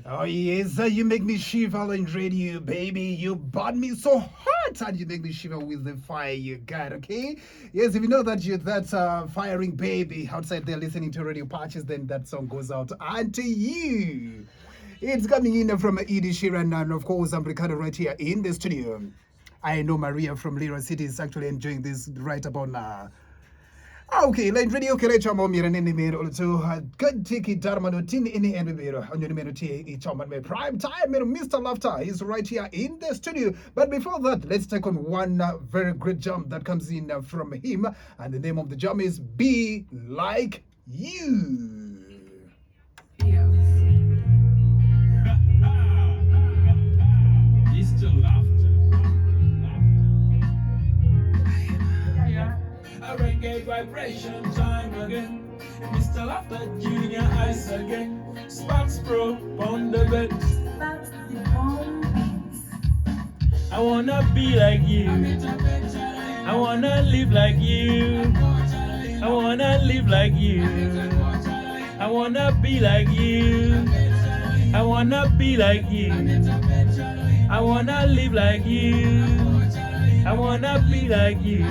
Oh yes, you make me shiver on radio, baby. You burn me so hot, and you make me shiver with the fire you got. Okay? Yes, if you know that you're that firing baby outside there listening to radio patches, then that song goes out and to you. It's coming in from Edie Sheeran, and of course, I'm Ricardo right here in the studio. I know Maria from Lira City is actually enjoying this right about now. Okay, line radio kere chamo mira nini mero so good tiki darmano tin ini and mero on your numero t chamo me prime time mero Mr. Lafta is right here in the studio. But before that, let's take on one very great jump that comes in from him, and the name of the jump is Be Like You. Mr. Lafta. A reggae vibration time again. Mr. Lafta Junior Ice again. Sparks Pro on the bed. I wanna be like you. I wanna live like you. I wanna live like you. I wanna be like you. I wanna be like you. I wanna live like you. I wanna be like you.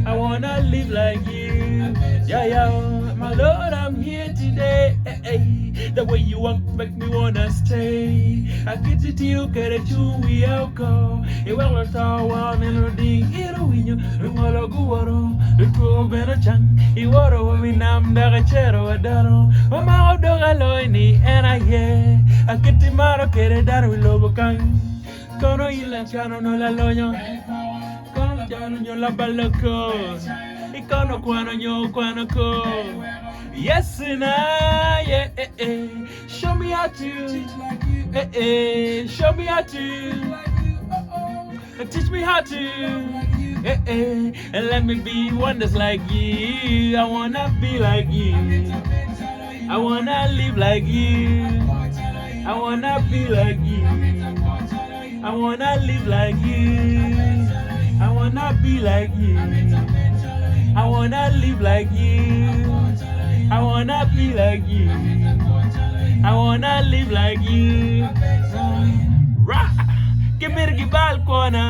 I wanna live like you. Yeah, yeah, my Lord, I'm here today. Hey, hey. The way you walk make me wanna stay. I get it to you, get it to we out go. You will not tell one and a ding. Heroine, you will go on. The two better chang. You water when we nam the chero a daro. Oh, my dog alone, and I hear. I get the maro, get it down with Lobocang. Kono ila chano no la loño. Kono chano nyo la baloko. Ikono kwano nyo kwano ko. Yes and I, yeah, eh, eh. Show me how to, eh, eh. Show me how to, teach me how to, eh, eh. And let me be one that's like you. I wanna be like you. I wanna live like you. I wanna be like you. I wanna live like you. I wanna be like you. I wanna live like you. I wanna be like you. I wanna live like you. Rah! Give me the balcona.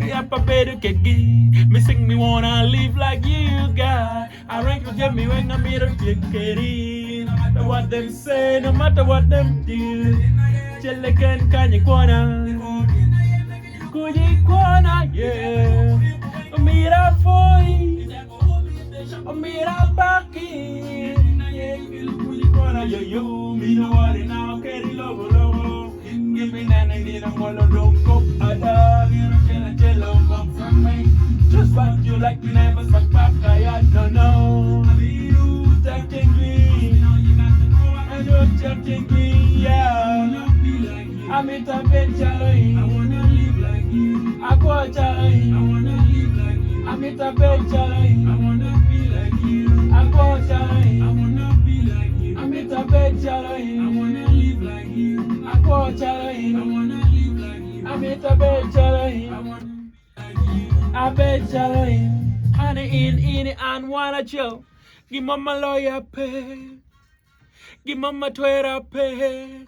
Yeah, papa, get me sing me wanna live like you, God. I rank you get me when I'm here to get in. No matter what them say, no matter what them do. Chelekan kanye kwana. Kuyi kwana, yeah. Mira foi. Mira baki. Yo, yo, me no worry now, carry logo, logo. Give me nana, need a molo, don't go. I love you, jello, come from me. Just what you like, you never suck back, I don't know. I mean, you touching me. I know touching me, yeah. I'm in a bed, I wanna live like you. I go, I wanna live like you. I'm in a bed, I wanna be like you. I go, I wanna be like you. I'm in a bed, I wanna live like you. I go, I wanna live like you. I'm in a bed, I wanna be like you. I bet, honey, in, and wanna chill. Give mama lawyer pay. Give mama Twitter pay.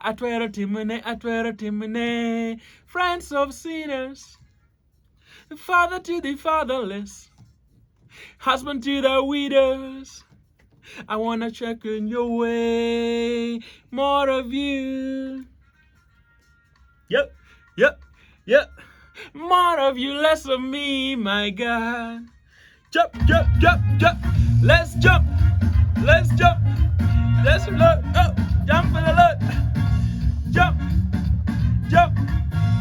Atwero timene, friends of sinners, father to the fatherless, husband to the widows. I wanna check in your way, more of you. Yep, yep, yep. More of you, less of me, my God. Jump, jump, jump, jump. Let's jump, let's jump, let's look up, jump for the look. Jump, jump,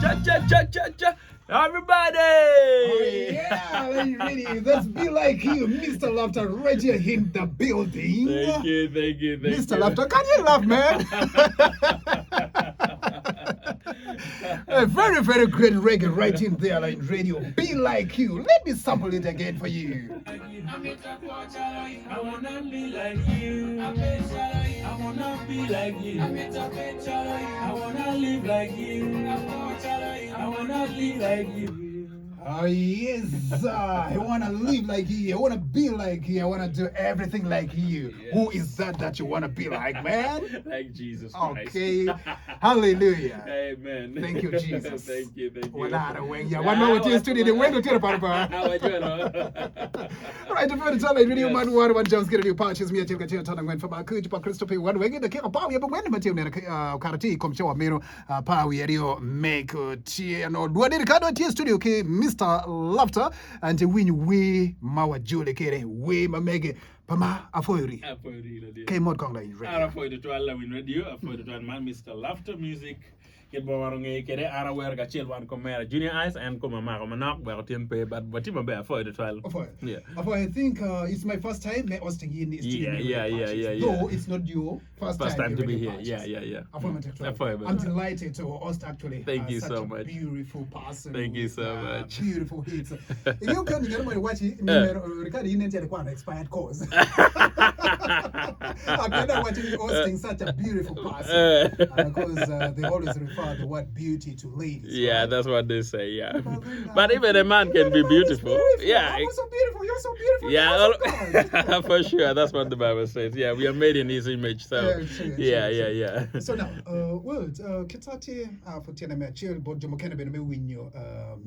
cha cha cha cha cha. Everybody! Oh, yeah, ready. Let's be like you, Mr. Laughter, right here in the building. Thank you. Mr. Laughter, can you laugh, man? A very, very great reggae right in there in radio. Be like you. Let me sample it again for you. I wanna be like you. I wanna be like you. I wanna live like you. I wanna be like you. Oh yes, I wanna live like you. I wanna be like you. I wanna do everything like you. Yes. Who is that you wanna be like, man? Like Jesus Christ. Okay, hallelujah. Amen. Thank you, Jesus. Thank you. Wala when ya one more to studio the window to the papa. Right, the first time I really man one Jones get a new patches me until get ton went for my coach pa Christopher one way the king power but when material karate come show mero power area make no do the card studio ke Mr. Lafta and win we mawa jule kere we ma mege pama afoiri ke mod kong la ara foi de toile win radio foi de toile man Mr. Lafta music ke bo waro ngi kede ara wer ga chel wan ko mera junior eyes and ko mama ko manok ba tien pe but batima be foi de toile yeah I think it's my first time me hosting in this yeah though it's not your first time to be here yeah I'm delighted to host actually. Thank you such so a much. Beautiful person. Thank you so much. Beautiful hits. You can get my watch it record in the expired course. I cannot watch you hosting such a beautiful person because they always refer the word beauty to ladies. Yeah, right? that's what they say. Yeah, but even a man can be beautiful. Yeah, I'm so beautiful. You're so beautiful. Yeah, for sure. That's what the Bible says. Yeah, we are made in His image. So yeah. So now, Kitati for Tiana Chill, but Jomo can be win you,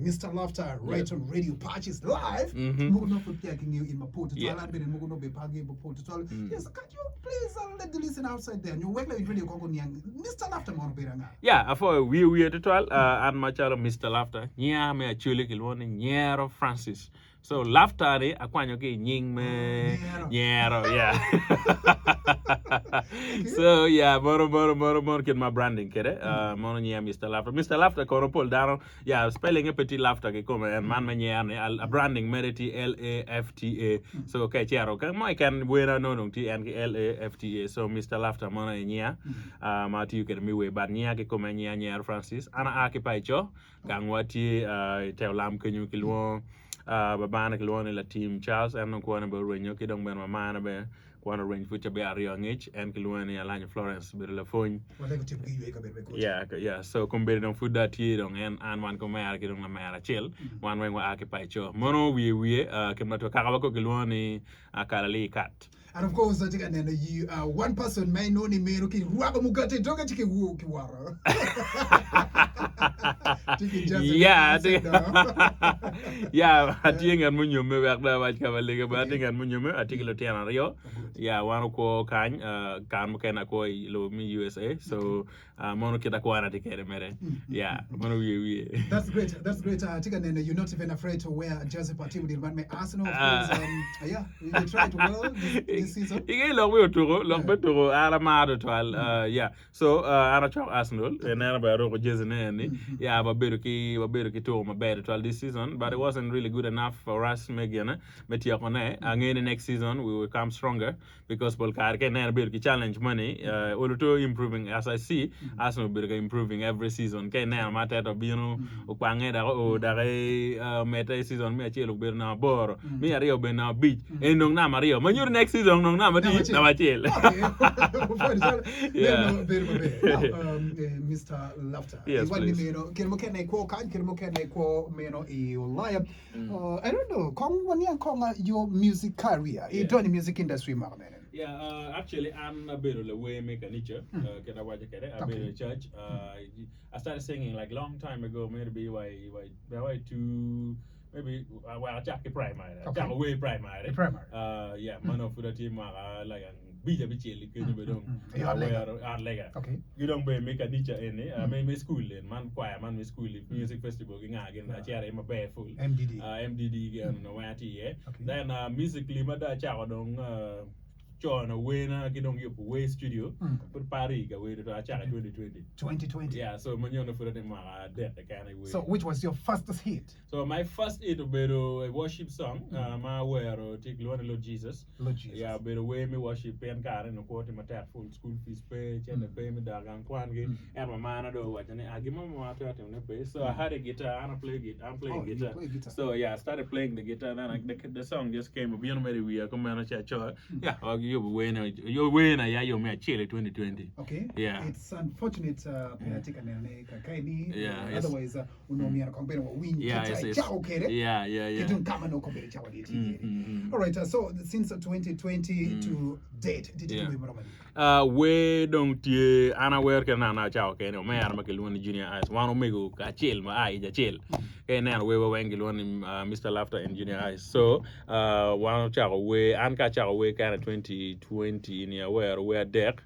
Mr. Lafta, right on radio patches live. Mugono for taking you in my port to I've been Mugono be pagi port to yes, can you please let the listen outside there? You work like radio Kogonian, Mr. Lafta Monobiranga. Yeah, for we to 12 and my child Mr. Lafta. Yeah, me a chili kilone, Niero Francis. So Lafta re akwanyo ke nying me nyero yeah. So yeah, more get my branding kere. Mono nya Mr. Lafta kono pull down. Yeah, spelling a petit Lafta ke come and man me nyane a branding merity Lafta. So okay chiaro ka mo kan buena no nung T and Lafta. So Mr. Lafta mono nya ma ti ke mi we ban nya ke come nya Francis ana akipai cho kangwati tewlam kenyu kilwo babana kilwane la team Charles and no kwana be renyo kidong ben mama be kwana range fucha be ario ngich and kilwane alanya Florence be la phone yeah so kumbe don food that here dong and one komaya kidong na mara chill one when wa occupy cho mono we kemato kakabako kilwane akalali kat. And of course, I think you one person may know ni me okay ruaga mugate doga chike wu kiwara. Yeah, atingan munyo me wakda waj kabalega ba atingan munyo me atikilo tiana rio. Yeah, wano ko kan mukena ko lo mi USA. So mono kita ko ana tikere mere. Yeah, mono we. That's great. I think you're not even afraid to wear a jersey party with the Arsenal. Yeah, you try to well this season. Ige lo we turo lo beturo ara ma do twal yeah. So ana chok Arsenal and ana ba ro jersey ne yeah ba beru ki to ma better twal this season, but it wasn't really good enough for us megana metia kone again next season we will come stronger because Polkar ke na beru ki challenge money oluto improving as I see Arsenal beru improving every season ke na mata to binu ukwange da o da meta season me achelo beru na bor me ario be na beach enong na mario manyor next season nong na mati na machel. Yeah. Mr. Lafta. Yes, please. I don't know. Your music career. You done the music industry, man. Yeah, actually, I'm a bit of a way maker nature. I been in church. I started singing like long time ago, maybe why to maybe well, Jackie primary, Jackie way primary. Yeah, man of the team like bija bicheli kenyo bedong lega you don't be make a teacher in me school in man choir man me school music festival nga again chair ma be full MDD no wati then musically ma da cha dong John away na kidong yup way studio put Paris away to acha 2020 yeah so manyono for them that kind of way. So which was your first hit? So my first hit bedo a worship song ma wero take Lord Jesus yeah bedo way me worship pen kare no ko ma ta full school fees pay and pay me dagang kwan gi and my man do what and I give my mama to ne pay so I had a guitar and I'm playing guitar. So yeah I started playing the guitar and then the song just came up you know maybe we are come on church yeah you win ya yo me chile 2020. Okay. Yeah. It's unfortunate Yeah, yes. otherwise unomia compare win Yeah, yes. Yeah. it don't come no compare chawa all right, so since 2020 to date did you do we don't tie anawhere ke na chao ke no me arma ke lwani junior eyes wano mego ka chel ma ai ja chel ke na we wengi lwani Mr. Lafta and junior eyes so wano chao we an ka chao we kana 2020 ni aware we deck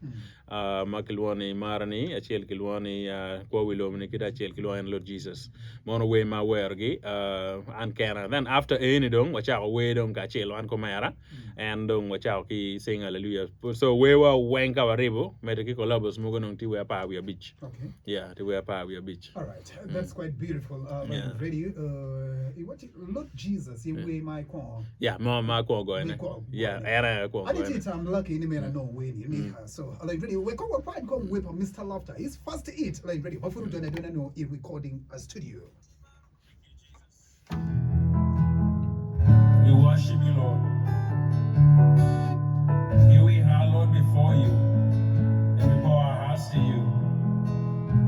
makilwani marani achel kilwani ko wilo mini kita achel kilwani Lord Jesus mono we ma wergi an kana then after any dong wacha we dong ka achel an ko mara and dong wacha ki sing hallelujah so we were wenka waribo mete ki collabos mo gonong ti we pa we beach. Okay. Yeah, ti we pa we beach. All right, that's quite beautiful. Yeah. Radio what Lord Jesus you way my call. Yeah, ma ko go ene. Yeah, era ko go. I did I'm lucky in me no way ni so like radio we come up and come with Mr. Lafta. He's fast to eat like radio. But for don't know in recording a studio. We worship you, Lord. Here we are, Lord, before you, and we pour our hearts to you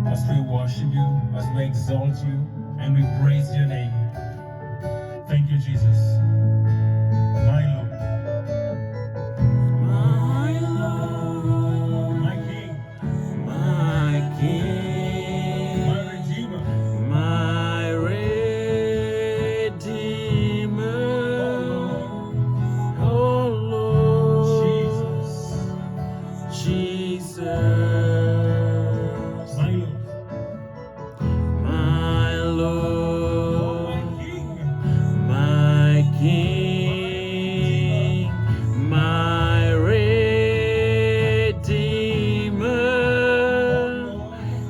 as we worship you, as we exalt you, and we praise your name. Thank you, Jesus. My Lord. My Lord. My King. My King. My Redeemer. My Redeemer. Oh Lord. Jesus. My Lord. My Lord. My King. My Redeemer.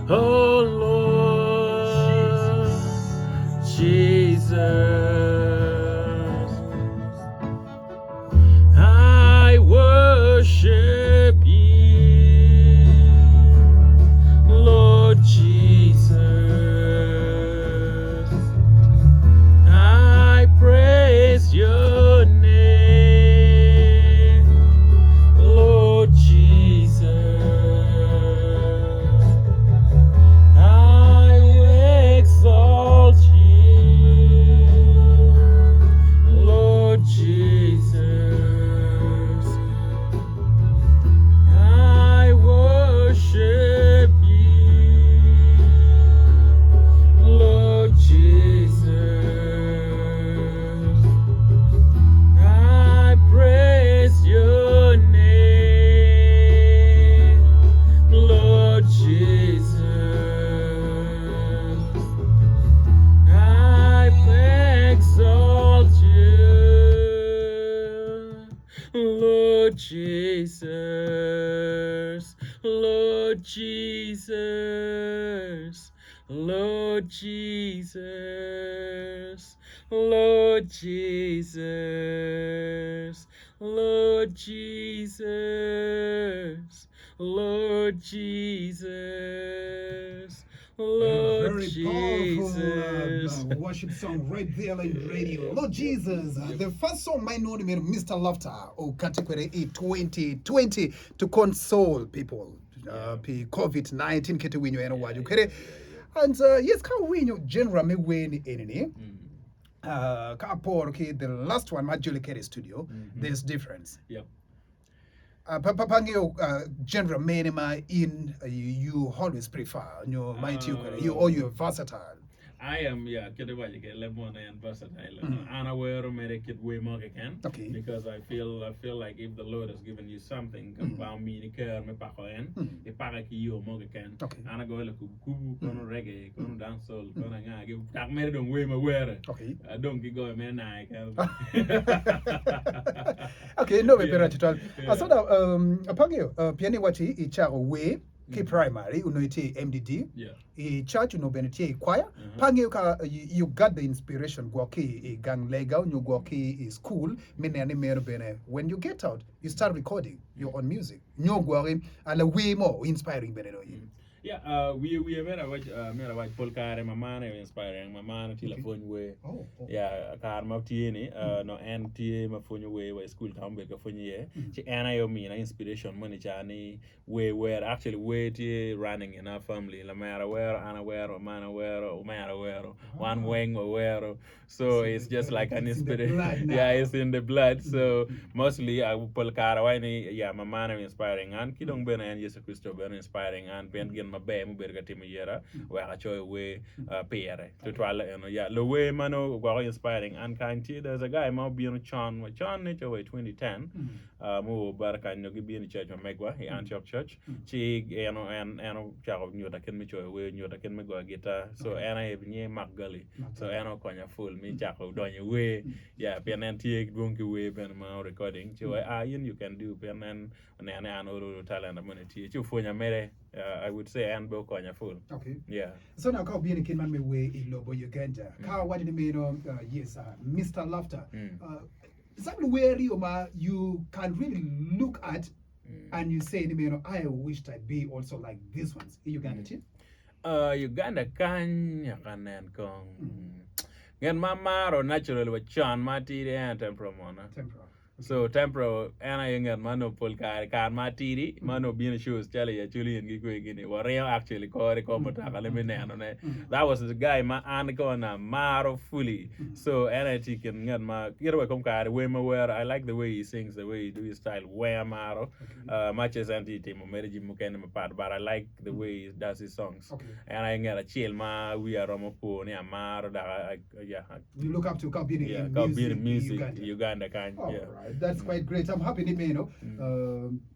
Oh Lord. Jesus. I worship you, Lord Jesus. I praise your name, Lord Jesus. I exalt you, Lord Jesus. I worship you, Lord Jesus. I praise your name, Lord Jesus. I exalt you, Lord Jesus, Lord Jesus, Lord Jesus, Lord Jesus, Lord Jesus, Lord Jesus, Lord Very Jesus. powerful worship song right there like radio. Lord Jesus, the first song my know Mr. Lafta or category 2020 to console people. COVID-19 kete winyo eno waju kere. And yes, ka winyo general me weni enini. Ka por ke the last one ma Julie Kerry studio. There's difference. Yep. Papangio general minima in you always prefer your mighty you're versatile. I am, yeah, Kitabaji, Lemon and versatile. And aware of make it way more can. Okay. Because I feel like if the Lord has given you something about me, the care me pakoen, the paraki you more can. Okay. And I go like kubu, kono reggae, kono dancehall, kono nga give tak me don't way my wear. Okay. I don't go man I can. Okay, no me pera chital. Asoda apangio piani wachi icharo we ki primary unoiti MDD. Yeah. A church no beneti choir. Pangio ka you got the inspiration go ki gang lega you go ki school mene ani mero bene. When you get out, you start recording your own music. Nyo go ala way more inspiring bene no. Yeah, we mera watch polkare mamana inspiring mamana tila fonyo we. Oh. Yeah, kar ma tieni no en tie ma fonyo we school kambe ka fonyo ye. Chi ana yo mi na inspiration money chani we were actually we tie running in our family la mera where ana where mana where umara where one wing where. So it's just like an inspiration. Yeah, it's in the blood. So mostly I polkara wani yeah mamana inspiring and kidong bena en Yesu Kristo bena inspiring and ben gen mabe mu berga timu yera we ka choy we pere to twala yeah lo we mano go inspiring and kanti there's a guy ma bi no Chan ne choy 2010 mu baraka no gi bi ni church megwa he Antioch church chi and chao nyota ken mi choy we nyota ken me go guitar so and I ni magali so and konya full mi chao donye we yeah pen and tie gonki we ben ma recording choy you can do pen and an talent amone tie chu fonya mere I would say and bo konya full. Okay. Yeah. So now ka being kin man me way in Lobo Uganda. Ka what did mean yes Mr. Lafta. Exactly where you can really look at and you say I wished I'd be also like these ones in Uganda too. Uganda kan kanen kong. Gen mamaro natural wa chan mati de tempromona. So tempro ana yengan mano polkar kan matiri mano bien shoes chale ya chuli ngi ko gini wari actually ko mota kale menano ne that was the guy ma an ko na maro fully so ana tiken ngan ma kirwa kom kare we ma where I like the way he sings the way he do his style we maro matches anti timo mereji mukene ma part but I like the way he does his songs and I ngara chill ma we are romopo ne amaro da yeah you look up to music Uganda kind yeah. Right. That's quite great. I'm happy,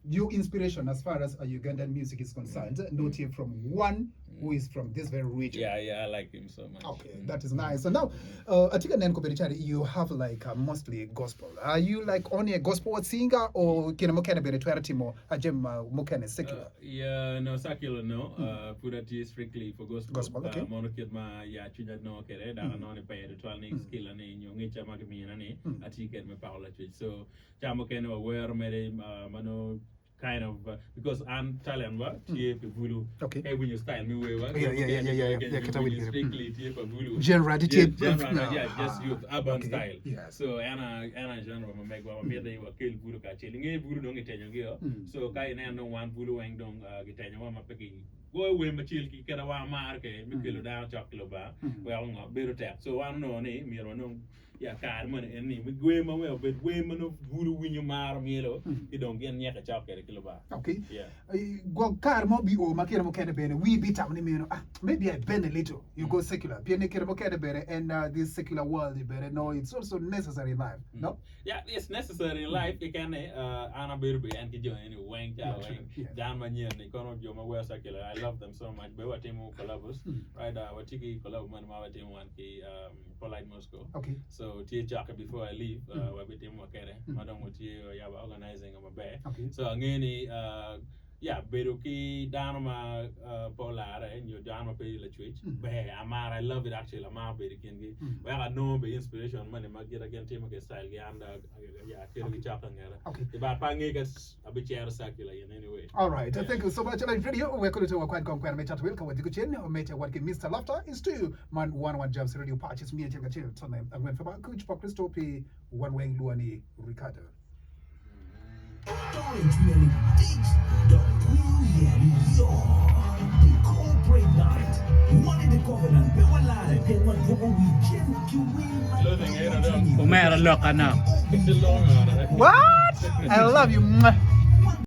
your inspiration as far as Ugandan music is concerned, not here from one who is from this very region. Yeah, I like him so much. Okay, that is nice. So now, I think you have like mostly gospel. Are you like only a gospel singer or can mokene be retwerati mo ajem mokene secular? Yeah, no secular no. Put it strictly for gospel. Gospel, okay. Monokid ma ya chuja no kere da no ne pay retwal ni skill ani nyongi chama kemi ani atiket me paula church. So chamo kene aware mere mano kind of because I'm Italian gulu. Okay. Hey, when you style me way Yeah. Strictly gulu. General, just youth urban style. Yeah. So ana genre ma megwa ma mede wa kel gulu ka cheli nge gulu dong itenyo gyo. So kai ne no one gulu wang dong gitenyo wa mapeki. Go we machil ki kera wa marke mi kilo da choklo ba. Wa ngo beru tap. So one no ni mi ro no ya kar man en ni mi gwe ma we bet we man of gulu winyo mar mielo I don't get nyaka chokere kilo ba. Okay. Yeah. Go car mo bi o makira mo kene bene we beat up ni maybe I bend a little. You go secular. Bien kere mo kene bene and this secular world bene no it's also necessary in life. No? Yeah, it's necessary in life. You can ana berbe and ki join wang ja wang dan manyen ni kono jo ma we secular. I love them so much. Be wa temu collabos. Right watiki collab man ma wa temu wan ki polite Moscow. Okay. So tie jaka before I leave wa be temu kere. Madam tie ya ba organizing am be. So ngeni yeah, beruki danama polar and your dama pay la twitch. Be amar I love it actually amar berikingi. Well I know be inspiration money get again team style and yeah, kiri chaka ngera. Okay. But pangigas a bit circular in any way. All right. Thank you so much. Like video, we're going to quite conquer me chat welcome with the or mate what Mr. Lafta is to man 1 jobs radio patches me and chill tonight. I'm going for coach for Christo P one way Luani Ricardo. Umera loka now. What? I love you.